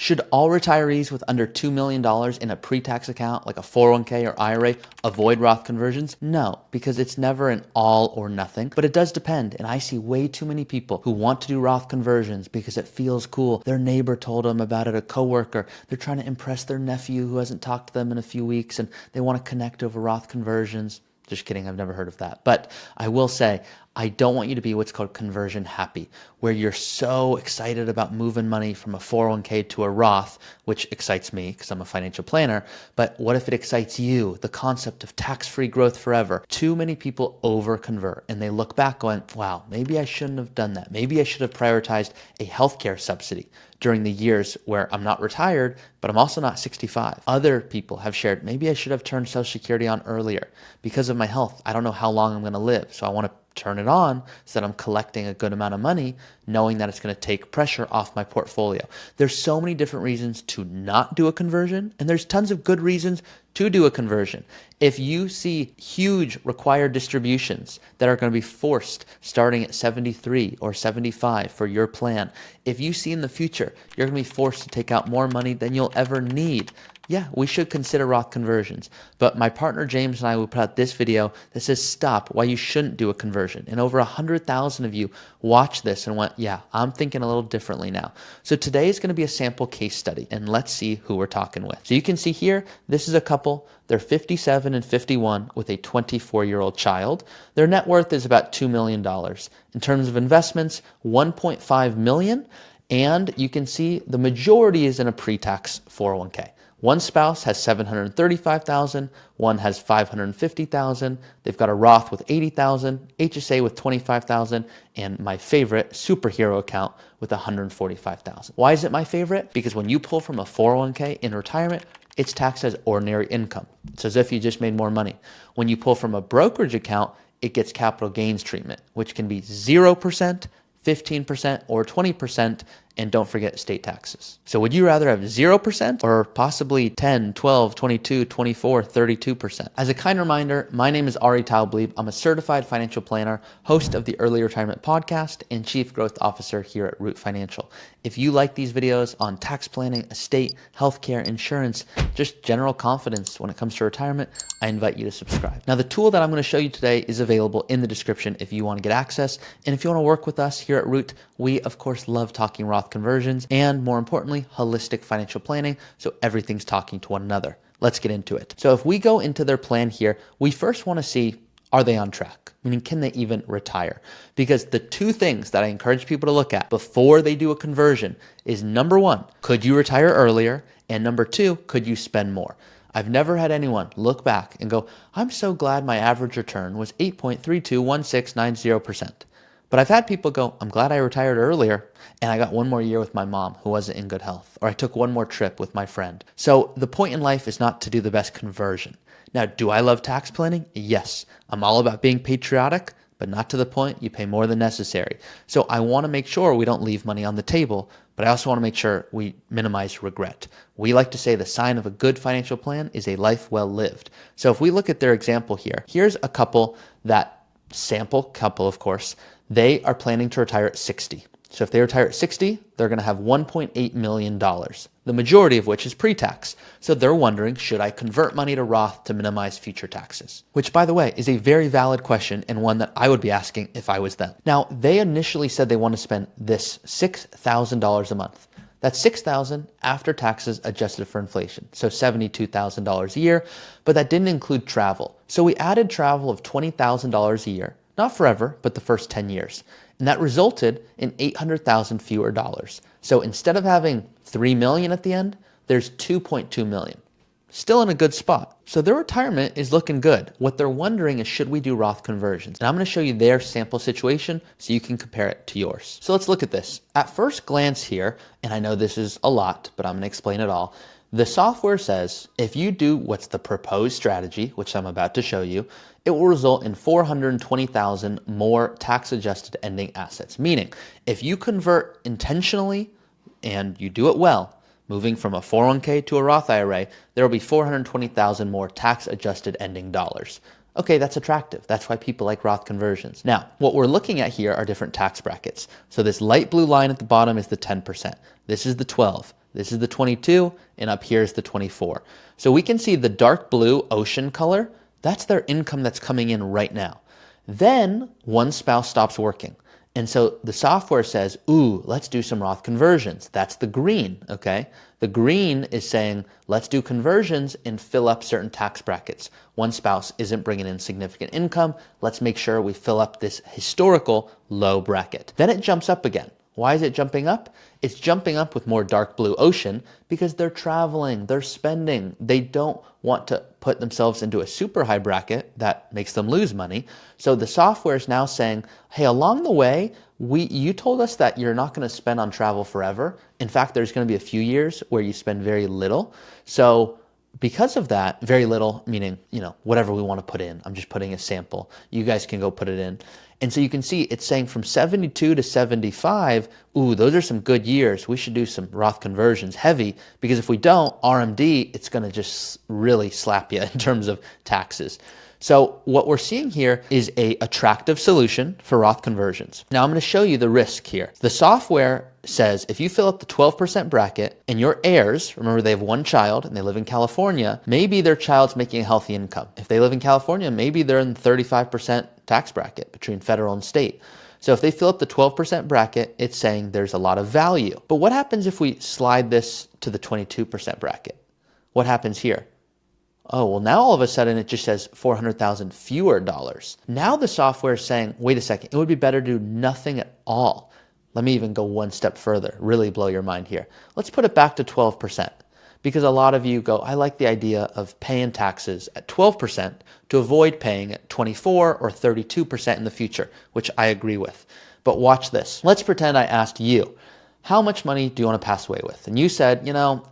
Should all retirees with under $2 million in a pre-tax account like a 401k or IRA avoid Roth conversions? No, because it's never an all or nothing, but it does depend. And I see way too many people who want to do Roth conversions because it feels cool. Their neighbor told them about it, a coworker. They're trying to impress their nephew who hasn't talked to them in a few weeks and they want to connect over Roth conversions. Just kidding, I've never heard of that. But I will say, I don't want you to be what's called conversion happy, where you're so excited about moving money from a 401k to a Roth, which excites me because I'm a financial planner. But what if it excites you? The concept of tax-free growth forever. Too many people over convert and they look back going, wow, maybe I shouldn't have done that. Maybe I should have prioritized a healthcare subsidy during the years where I'm not retired, but I'm also not 65. Other people have shared, maybe I should have turned Social Security on earlier because of my health. I don't know how long I'm going to live, so I want to turn it on so that I'm collecting a good amount of money, knowing that it's going to take pressure off my portfolio. There's so many different reasons to not do a conversion, and there's tons of good reasons to do a conversion. If you see huge required distributions that are going to be forced starting at 73 or 75 for your plan, if you see in the future you're going to be forced to take out more money than you'll ever need, yeah, we should consider Roth conversions. But my partner James and I will put out this video that says stop, why you shouldn't do a conversion. And over 100,000 of you watched this and went, yeah, I'm thinking a little differently now. So today is going to be a sample case study, and let's see who we're talking with. So you can see here, this is a couple. They're 57 and 51 with a 24-year-old child. Their net worth is about $2 million. In terms of investments, $1.5 million. And you can see the majority is in a pre-tax 401k. One spouse has $735,000, one has $550,000. They've got a Roth with $80,000, HSA with $25,000, and my favorite superhero account with $145,000. Why is it my favorite? Because when you pull from a 401k in retirement, it's taxed as ordinary income. It's as if you just made more money. When you pull from a brokerage account, it gets capital gains treatment, which can be 0%, 15%, or 20%, and don't forget state taxes. So would you rather have 0% or possibly 10, 12, 22, 24, 32%? As a kind reminder, my name is Taublieb. I'm a certified financial planner, host of the Early Retirement Podcast, and Chief Growth Officer here at Root Financial. If you like these videos on tax planning, estate, healthcare, insurance, just general confidence when it comes to retirement, I invite you to subscribe. Now, the tool that I'm going to show you today is available in the description if you want to get access. And if you want to work with us here at Root, we, of course, love talking Roth conversions and, more importantly, holistic financial planning, so everything's talking to one another. Let's get into it. So if we go into their plan here, we first want to see, are they on track? Meaning, can they even retire? Because the two things that I encourage people to look at before they do a conversion is, number one, could you retire earlier? And number two, could you spend more? I've never had anyone look back and go, I'm so glad my average return was 8.321690%. But I've had people go, I'm glad I retired earlier and I got one more year with my mom who wasn't in good health, or I took one more trip with my friend. So the point in life is not to do the best conversion. Now, do I love tax planning? Yes. I'm all about being patriotic, but not to the point you pay more than necessary. So I want to make sure we don't leave money on the table, but I also want to make sure we minimize regret. We like to say the sign of a good financial plan is a life well lived. So if we look at their example here, here's a couple that sample couple, of course. They are planning to retire at 60. So if they retire at 60, they're going to have $1.8 million, the majority of which is pre-tax. So they're wondering, should I convert money to Roth to minimize future taxes? Which, by the way, is a very valid question and one that I would be asking if I was them. Now, they initially said they want to spend this $6,000 a month. That's $6,000 after taxes adjusted for inflation, so $72,000 a year, but that didn't include travel. So we added travel of $20,000 a year, not forever, but the first 10 years. And that resulted in $800,000 fewer dollars. So instead of having $3 million at the end, there's $2.2 million. Still in a good spot. So their retirement is looking good. What they're wondering is, should we do Roth conversions? And I'm going to show you their sample situation so you can compare it to yours. So let's look at this. At first glance here, and I know this is a lot, but I'm going to explain it all. The software says if you do what's the proposed strategy, which I'm about to show you, it will result in 420,000 more tax-adjusted ending assets. Meaning, if you convert intentionally and you do it well, moving from a 401k to a Roth IRA, there will be 420,000 more tax-adjusted ending dollars. Okay, that's attractive. That's why people like Roth conversions. Now, what we're looking at here are different tax brackets. So this light blue line at the bottom is the 10%. This is the 12. This is the 22, and up here is the 24. So we can see the dark blue ocean color, that's their income that's coming in right now. Then one spouse stops working. And so the software says, ooh, let's do some Roth conversions. That's the green, okay? The green is saying, let's do conversions and fill up certain tax brackets. One spouse isn't bringing in significant income. Let's make sure we fill up this historical low bracket. Then it jumps up again. Why is it jumping up? It's jumping up with more dark blue ocean because they're traveling, they're spending. They don't want to put themselves into a super high bracket that makes them lose money. So the software is now saying, hey, along the way, you told us that you're not going to spend on travel forever. In fact, there's going to be a few years where you spend very little. So because of that, very little, meaning, whatever we want to put in. I'm just putting a sample. You guys can go put it in. And so you can see it's saying from 72 to 75, ooh, those are some good years. We should do some Roth conversions heavy, because if we don't, RMD, it's going to just really slap you in terms of taxes. So what we're seeing here is a attractive solution for Roth conversions. Now I'm going to show you the risk here. The software says if you fill up the 12% bracket and your heirs, remember they have one child and they live in California, maybe their child's making a healthy income. If they live in California, maybe they're in the 35% tax bracket between federal and state. So if they fill up the 12% bracket, it's saying there's a lot of value. But what happens if we slide this to the 22% bracket? What happens here? Oh, well, now all of a sudden it just says 400,000 fewer dollars. Now the software is saying, wait a second, it would be better to do nothing at all. Let me even go one step further, really blow your mind here. Let's put it back to 12%, because a lot of you go, I like the idea of paying taxes at 12% to avoid paying at 24 or 32% in the future, which I agree with. But watch this. Let's pretend I asked you, how much money do you want to pass away with? And you said,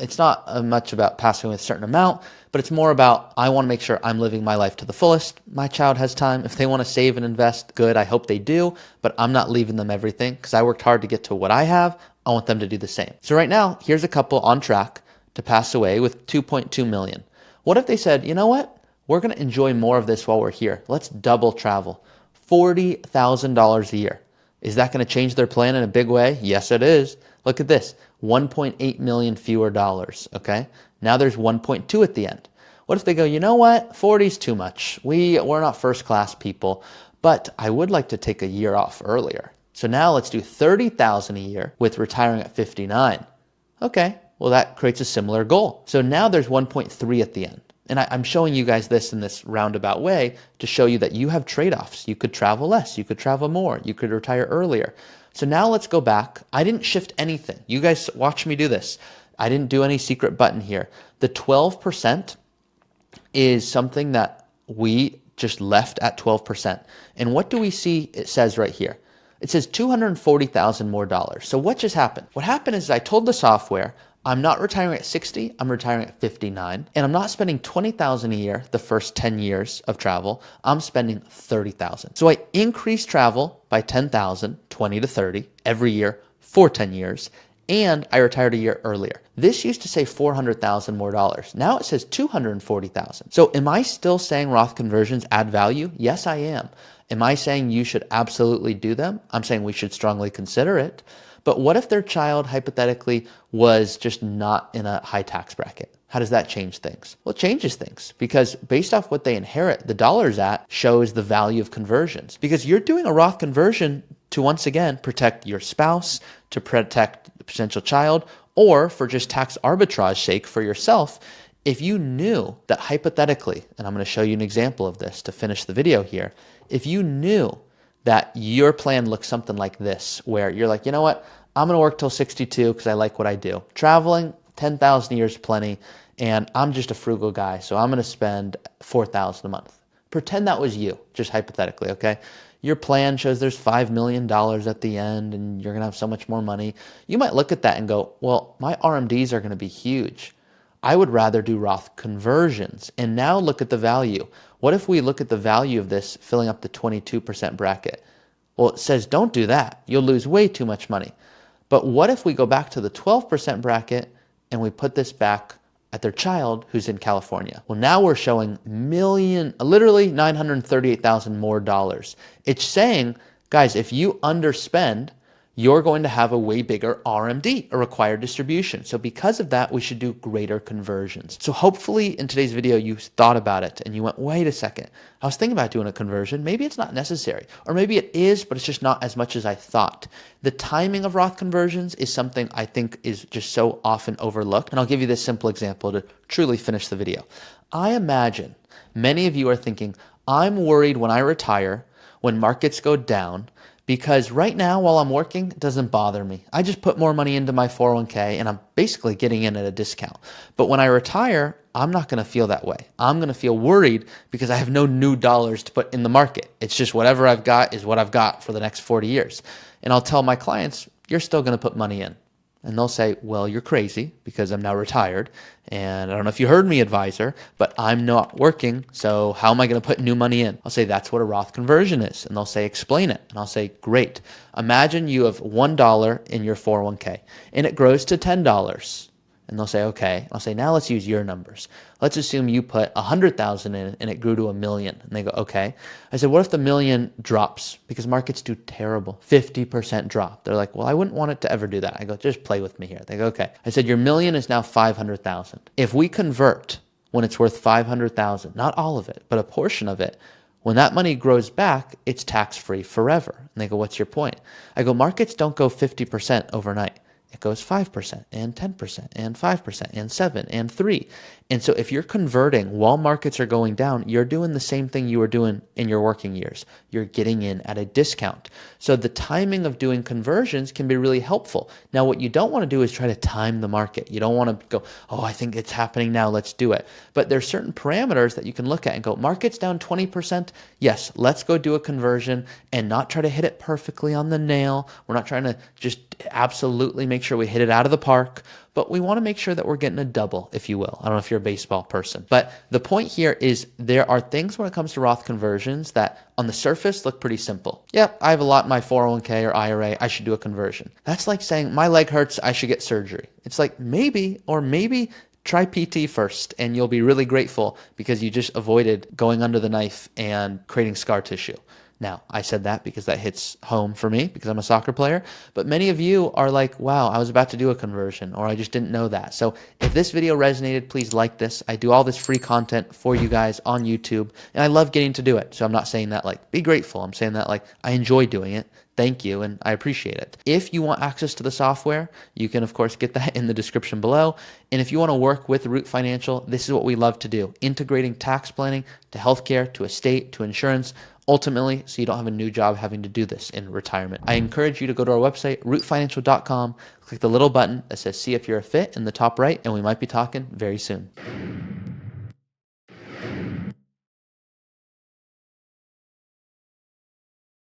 it's not much about passing away with a certain amount, but it's more about, I want to make sure I'm living my life to the fullest. My child has time. If they want to save and invest, good, I hope they do, but I'm not leaving them everything because I worked hard to get to what I have. I want them to do the same. So right now, here's a couple on track to pass away with 2.2 million. What if they said, you know what? We're going to enjoy more of this while we're here. Let's double travel. $40,000 a year. Is that going to change their plan in a big way? Yes, it is. Look at this, 1.8 million fewer dollars, okay? Now there's 1.2 at the end. What if they go, you know what, 40 is too much. We're not first class people, but I would like to take a year off earlier. So now let's do 30,000 a year with retiring at 59. Okay, well that creates a similar goal. So now there's 1.3 at the end. And I'm showing you guys this in this roundabout way to show you that you have trade-offs. You could travel less, you could travel more, you could retire earlier. So now let's go back. I didn't shift anything. You guys watch me do this. I didn't do any secret button here. The 12% is something that we just left at 12%. And what do we see it says right here? It says 240,000 more dollars. So what just happened? What happened is I told the software, I'm not retiring at 60, I'm retiring at 59, and I'm not spending 20,000 a year the first 10 years of travel, I'm spending 30,000. So I increased travel by 10,000, 20 to 30 every year for 10 years, and I retired a year earlier. This used to say 400,000 more dollars. Now it says 240,000. So am I still saying Roth conversions add value? Yes, I am. Am I saying you should absolutely do them? I'm saying we should strongly consider it. But what if their child hypothetically was just not in a high tax bracket? How does that change things? Well, it changes things because based off what they inherit, the dollars at shows the value of conversions. Because you're doing a Roth conversion to, once again, protect your spouse, to protect the potential child, or for just tax arbitrage sake for yourself. If you knew that hypothetically, and I'm going to show you an example of this to finish the video here, if you knew that your plan looks something like this, where you're like, you know what, I'm going to work till 62 because I like what I do. Traveling, 10,000 a year is plenty, and I'm just a frugal guy, so I'm going to spend 4,000 a month. Pretend that was you, just hypothetically, okay? Your plan shows there's $5 million at the end, and you're going to have so much more money. You might look at that and go, well, my RMDs are going to be huge. I would rather do Roth conversions. And now look at the value. What if we look at the value of this filling up the 22% bracket? Well, it says don't do that. You'll lose way too much money. But what if we go back to the 12% bracket and we put this back at their child who's in California? Well, now we're showing literally 938,000 more dollars. It's saying, guys, if you underspend, you're going to have a way bigger RMD, a required distribution. So because of that, we should do greater conversions. So hopefully in today's video, you thought about it and you went, wait a second, I was thinking about doing a conversion. Maybe it's not necessary, or maybe it is, but it's just not as much as I thought. The timing of Roth conversions is something I think is just so often overlooked. And I'll give you this simple example to truly finish the video. I imagine many of you are thinking, I'm worried when I retire, when markets go down, because right now while I'm working, it doesn't bother me. I just put more money into my 401k and I'm basically getting in at a discount. But when I retire, I'm not going to feel that way. I'm going to feel worried because I have no new dollars to put in the market. It's just whatever I've got is what I've got for the next 40 years. And I'll tell my clients, you're still going to put money in. And they'll say, well, you're crazy because I'm now retired. And I don't know if you heard me, advisor, but I'm not working. So how am I going to put new money in? I'll say, that's what a Roth conversion is. And they'll say, explain it. And I'll say, great. Imagine you have $1 in your 401k and it grows to $10. And they'll say, okay. I'll say, now let's use your numbers. Let's assume you put 100,000 in and it grew to 1 million. And they go, okay. I said, what if the million drops? Because markets do terrible, 50% drop. They're like, well, I wouldn't want it to ever do that. I go, just play with me here. They go, okay. I said, your million is now 500,000. If we convert when it's worth 500,000, not all of it, but a portion of it, when that money grows back, it's tax-free forever. And they go, what's your point? I go, markets don't go 50% overnight. It goes 5% and 10% and 5% and 7% and 3%. And so if you're converting while markets are going down, you're doing the same thing you were doing in your working years. You're getting in at a discount. So the timing of doing conversions can be really helpful. Now, what you don't want to do is try to time the market. You don't want to go, oh, I think it's happening now, let's do it. But there's certain parameters that you can look at and go, market's down 20%. Yes, let's go do a conversion and not try to hit it perfectly on the nail. We're not trying to just absolutely make sure we hit it out of the park, but we want to make sure that we're getting a double, if you will. I don't know if you're a baseball person, but the point here is there are things when it comes to Roth conversions that on the surface look pretty simple. Yep, I have a lot in my 401k or IRA, I should do a conversion. That's like saying my leg hurts, I should get surgery. It's like maybe try PT first and you'll be really grateful because you just avoided going under the knife and creating scar tissue. Now, I said that because that hits home for me because I'm a soccer player, but many of you are like, wow, I was about to do a conversion or I just didn't know that. So if this video resonated, please like this. I do all this free content for you guys on YouTube and I love getting to do it. So I'm not saying that like, be grateful. I'm saying that like, I enjoy doing it. Thank you, and I appreciate it. If you want access to the software, you can, of course, get that in the description below. And if you want to work with Root Financial, this is what we love to do, integrating tax planning to healthcare, to estate, to insurance, ultimately, so you don't have a new job having to do this in retirement. I encourage you to go to our website, rootfinancial.com, click the little button that says see if you're a fit in the top right, and we might be talking very soon.